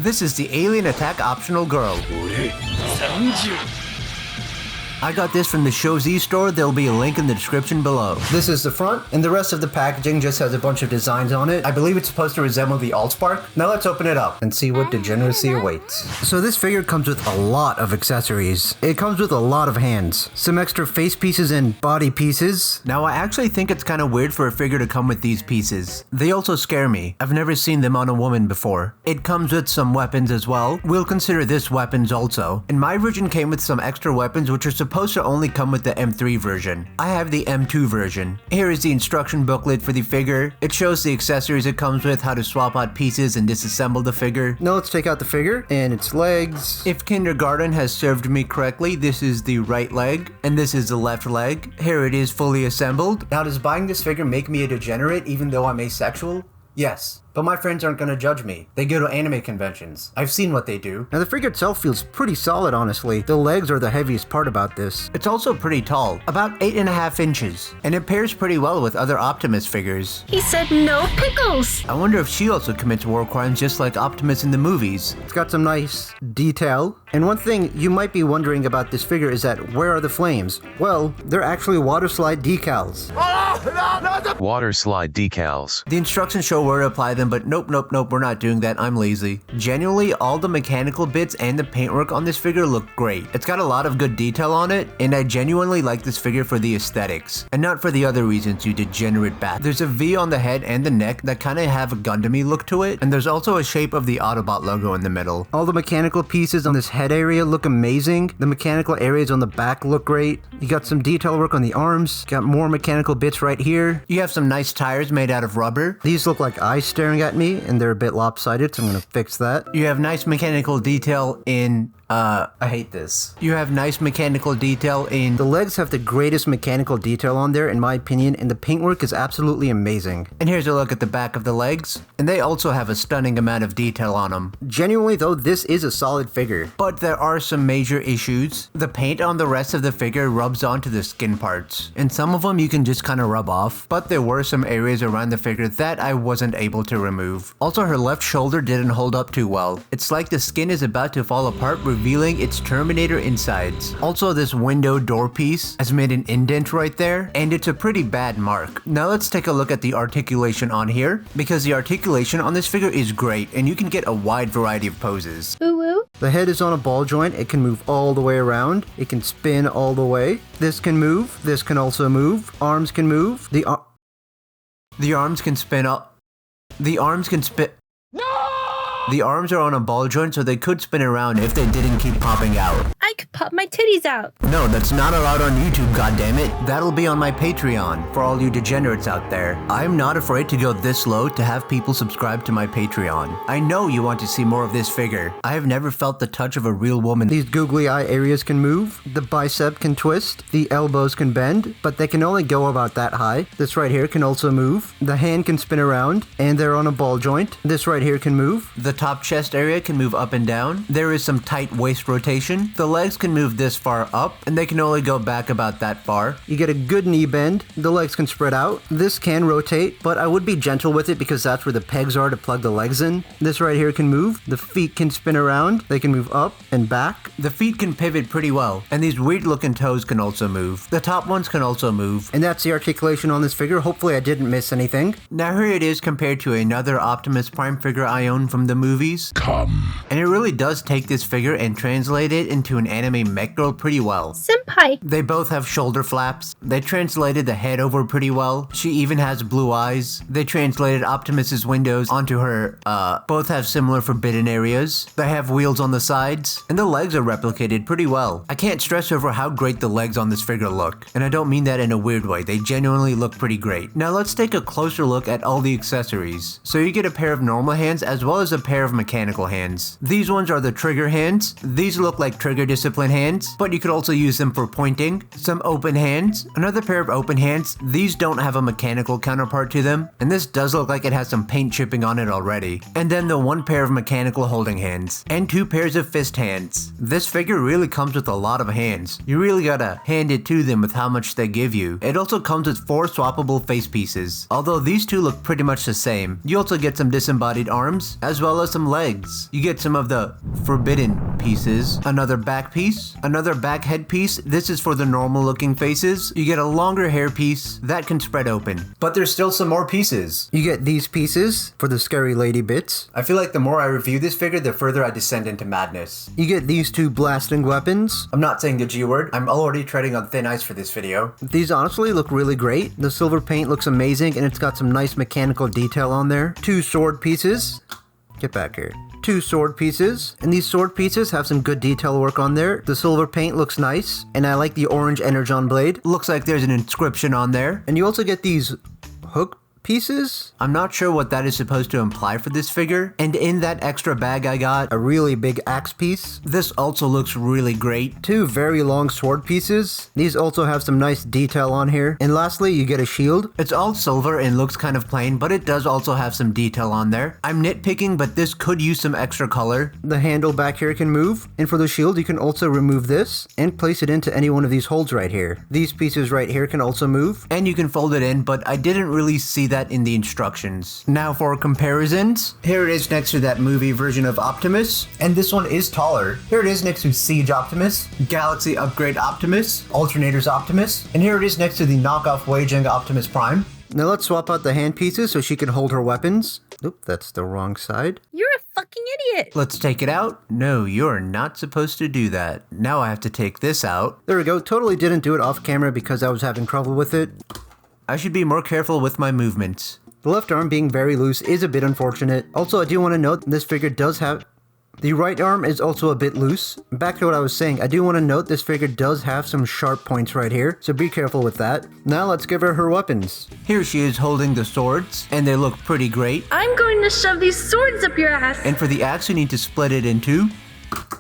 This is the alien attack optional girl. I got this from the Showzstore, there'll be a link in the description below. This is the front, and the rest of the packaging just has a bunch of designs on it. I believe it's supposed to resemble the Allspark. Now let's open it up and see what degeneracy awaits. So this figure comes with a lot of accessories. It comes with a lot of hands, some extra face pieces and body pieces. Now I actually think it's kind of weird for a figure to come with these pieces. They also scare me. I've never seen them on a woman before. It comes with some weapons as well. We'll consider this weapons also. And my version came with some extra weapons which are supposed to only come with the M3 version. I have the M2 version. Here is the instruction booklet for the figure. It shows the accessories it comes with, how to swap out pieces and disassemble the figure. Now let's take out the figure and its legs. If kindergarten has served me correctly, this is the right leg and this is the left leg. Here it is fully assembled. Now does buying this figure make me a degenerate even though I'm asexual? Yes. But my friends aren't gonna judge me. They go to anime conventions. I've seen what they do. Now the figure itself feels pretty solid, honestly. The legs are the heaviest part about this. It's also pretty tall, about 8.5 inches. And it pairs pretty well with other Optimus figures. He said no pickles! I wonder if she also commits war crimes just like Optimus in the movies. It's got some nice detail. And one thing you might be wondering about this figure is that where are the flames? Well, they're actually water slide decals. Water slide decals. The instructions show where to apply them, but nope, we're not doing that. I'm lazy. Genuinely, all the mechanical bits and the paintwork on this figure look great. It's got a lot of good detail on it, and I genuinely like this figure for the aesthetics, and not for the other reasons you degenerate bat. There's a V on the head and the neck that kind of have a Gundam-y look to it, and there's also a shape of the Autobot logo in the middle. All the mechanical pieces on this head area look amazing. The mechanical areas on the back look great. You got some detail work on the arms. Got more mechanical bits right here. You have some nice tires made out of rubber. These look like eyes staring at me, and they're a bit lopsided, so I'm gonna fix that. You have nice mechanical detail in I hate this. You have nice mechanical detail in... The legs have the greatest mechanical detail on there, in my opinion, and the paintwork is absolutely amazing. And here's a look at the back of the legs, and they also have a stunning amount of detail on them. Genuinely though, this is a solid figure. But there are some major issues. The paint on the rest of the figure rubs onto the skin parts, and some of them you can just kind of rub off, but there were some areas around the figure that I wasn't able to remove. Also, her left shoulder didn't hold up too well. It's like the skin is about to fall apart, revealing its Terminator insides. Also, this window door piece has made an indent right there, and it's a pretty bad mark. Now let's take a look at the articulation on here, because the articulation on this figure is great, and you can get a wide variety of poses. Ooh woo. The head is on a ball joint. It can move all the way around. It can spin all the way. This can move. This can also move. Arms can move. The arms can spin up. The arms can spin. The arms are on a ball joint, so they could spin around if they didn't keep popping out. I could pop my titties out. No, that's not allowed on YouTube, goddammit. That'll be on my Patreon, for all you degenerates out there. I'm not afraid to go this low to have people subscribe to my Patreon. I know you want to see more of this figure. I have never felt the touch of a real woman. These googly eye areas can move, the bicep can twist, the elbows can bend, but they can only go about that high. This right here can also move. The hand can spin around, and they're on a ball joint. This right here can move. The top chest area can move up and down. There is some tight waist rotation. The legs can move this far up, and they can only go back about that far. You get a good knee bend. The legs can spread out. This can rotate, but I would be gentle with it because that's where the pegs are to plug the legs in. This right here can move. The feet can spin around. They can move up and back. The feet can pivot pretty well, and these weird looking toes can also move. The top ones can also move. And that's the articulation on this figure. Hopefully I didn't miss anything. Now here it is compared to another Optimus Prime figure I own from the movies. Come. And it really does take this figure and translate it into an anime mech girl pretty well. Senpai. They both have shoulder flaps. They translated the head over pretty well. She even has blue eyes. They translated Optimus's windows onto her. Both have similar forbidden areas. They have wheels on the sides, and the legs are replicated pretty well. I can't stress over how great the legs on this figure look, and I don't mean that in a weird way. They genuinely look pretty great. Now let's take a closer look at all the accessories. So you get a pair of normal hands as well as a pair of mechanical hands. These ones are the trigger hands. These look like trigger discipline discipline hands, but you could also use them for pointing. Some open hands, another pair of open hands. These don't have a mechanical counterpart to them, and this does look like it has some paint chipping on it already. And then the one pair of mechanical holding hands, and 2 pairs of fist hands. This figure really comes with a lot of hands. You really gotta hand it to them with how much they give you. It also comes with 4 swappable face pieces, although these 2 look pretty much the same. You also get some disembodied arms, as well as some legs. You get some of the forbidden pieces, another back piece, another back head piece. This is for the normal looking faces. You get a longer hair piece that can spread open. But there's still some more pieces. You get these pieces for the scary lady bits. I feel like the more I review this figure, the further I descend into madness. You get these 2 blasting weapons. I'm not saying the G word. I'm already treading on thin ice for this video. These honestly look really great. The silver paint looks amazing, and it's got some nice mechanical detail on there. 2 sword pieces. Get back here. 2 sword pieces, and these sword pieces have some good detail work on there. The silver paint looks nice, and I like the orange energon blade. Looks like there's an inscription on there. And you also get these hook pieces. I'm not sure what that is supposed to imply for this figure. And in that extra bag I got a really big axe piece. This also looks really great. 2 very long sword pieces. These also have some nice detail on here. And lastly, you get a shield. It's all silver and looks kind of plain, but it does also have some detail on there. I'm nitpicking, but this could use some extra color. The handle back here can move. And for the shield, you can also remove this and place it into any one of these holes right here. These pieces right here can also move. And you can fold it in, but I didn't really see that in the instructions. Now for comparisons, here it is next to that movie version of Optimus, and this one is taller. Here it is next to Siege Optimus, Galaxy Upgrade Optimus, Alternators Optimus, and here it is next to the knockoff Weijing Optimus Prime. Now let's swap out the hand pieces so she can hold her weapons. Oop, that's the wrong side. You're a fucking idiot. Let's take it out. No, you're not supposed to do that. Now I have to take this out. There we go. Totally didn't do it off camera because I was having trouble with it. I should be more careful with my movements. The left arm being very loose is a bit unfortunate. Also, I do want to note this figure does have... The right arm is also a bit loose. Back to what I was saying, I do want to note this figure does have some sharp points right here, so be careful with that. Now let's give her weapons. Here she is holding the swords, and they look pretty great. I'm going to shove these swords up your ass. And for the axe, you need to split it in 2.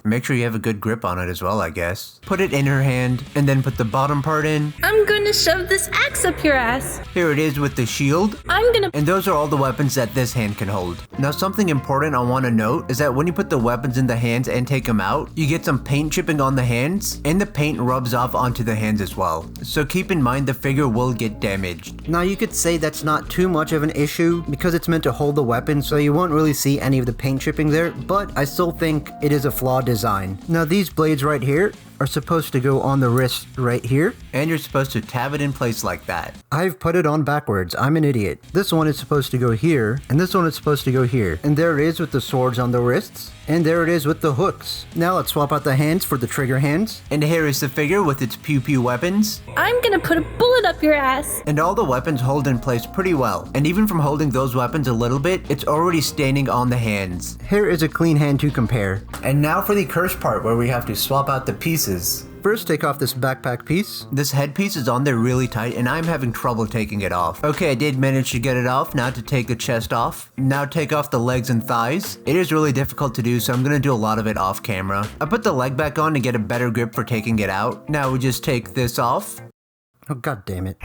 Make sure you have a good grip on it as well, I guess. Put it in her hand, and then put the bottom part in. I'm going to shove this axe up your ass. Here it is with the shield. And those are all the weapons that this hand can hold. Now something important I want to note is that when you put the weapons in the hands and take them out, you get some paint chipping on the hands, and the paint rubs off onto the hands as well. So keep in mind the figure will get damaged. Now you could say that's not too much of an issue because it's meant to hold the weapon, so you won't really see any of the paint chipping there, but I still think it is a flawed design. Now these blades right here are supposed to go on the wrist right here, and you're supposed to tab it in place like that. I've put it on backwards. I'm an idiot. This one is supposed to go here, and this one is supposed to go here. And there it is with the swords on the wrists, and there it is with the hooks. Now let's swap out the hands for the trigger hands. And here is the figure with its pew-pew weapons. I'm gonna put a bullet up your ass. And all the weapons hold in place pretty well. And even from holding those weapons a little bit, it's already standing on the hands. Here is a clean hand to compare. And now for the curse part where we have to swap out the pieces. First, take off this backpack piece. This headpiece is on there really tight, and I'm having trouble taking it off. Okay, I did manage to get it off. Now to take the chest off. Now take off the legs and thighs. It is really difficult to do, so I'm gonna do a lot of it off camera. I put the leg back on to get a better grip for taking it out. Now we just take this off. Oh, god damn it.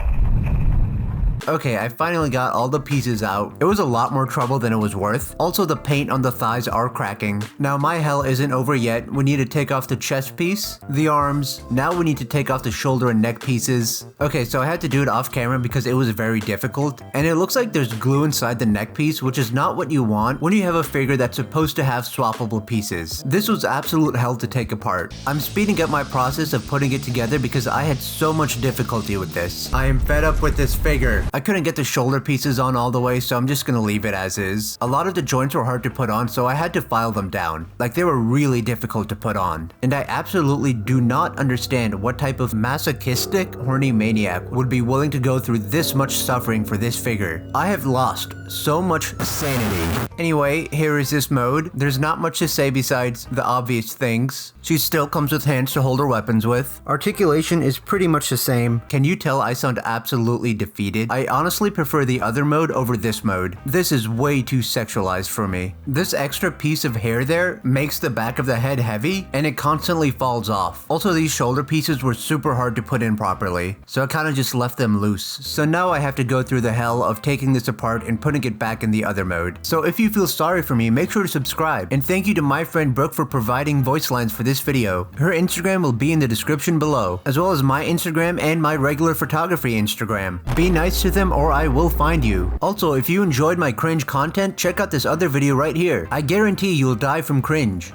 Okay, I finally got all the pieces out. It was a lot more trouble than it was worth. Also, the paint on the thighs are cracking. Now, my hell isn't over yet. We need to take off the chest piece, the arms. Now we need to take off the shoulder and neck pieces. Okay, so I had to do it off camera because it was very difficult. And it looks like there's glue inside the neck piece, which is not what you want when you have a figure that's supposed to have swappable pieces. This was absolute hell to take apart. I'm speeding up my process of putting it together because I had so much difficulty with this. I am fed up with this figure. I couldn't get the shoulder pieces on all the way, so I'm just gonna leave it as is. A lot of the joints were hard to put on, so I had to file them down. Like, they were really difficult to put on. And I absolutely do not understand what type of masochistic, horny maniac would be willing to go through this much suffering for this figure. I have lost so much sanity. Anyway, here is this mode. There's not much to say besides the obvious things. She still comes with hands to hold her weapons with. Articulation is pretty much the same. Can you tell I sound absolutely defeated? I honestly prefer the other mode over this mode. This is way too sexualized for me. This extra piece of hair there makes the back of the head heavy, and it constantly falls off. Also, these shoulder pieces were super hard to put in properly, so I kinda just left them loose. So now I have to go through the hell of taking this apart and putting it back in the other mode. So if you feel sorry for me, make sure to subscribe, and thank you to my friend Brooke for providing voice lines for this video. Her Instagram will be in the description below, as well as my Instagram and my regular photography Instagram. Be nice to them or I will find you. Also, if you enjoyed my cringe content, check out this other video right here. I guarantee you'll die from cringe.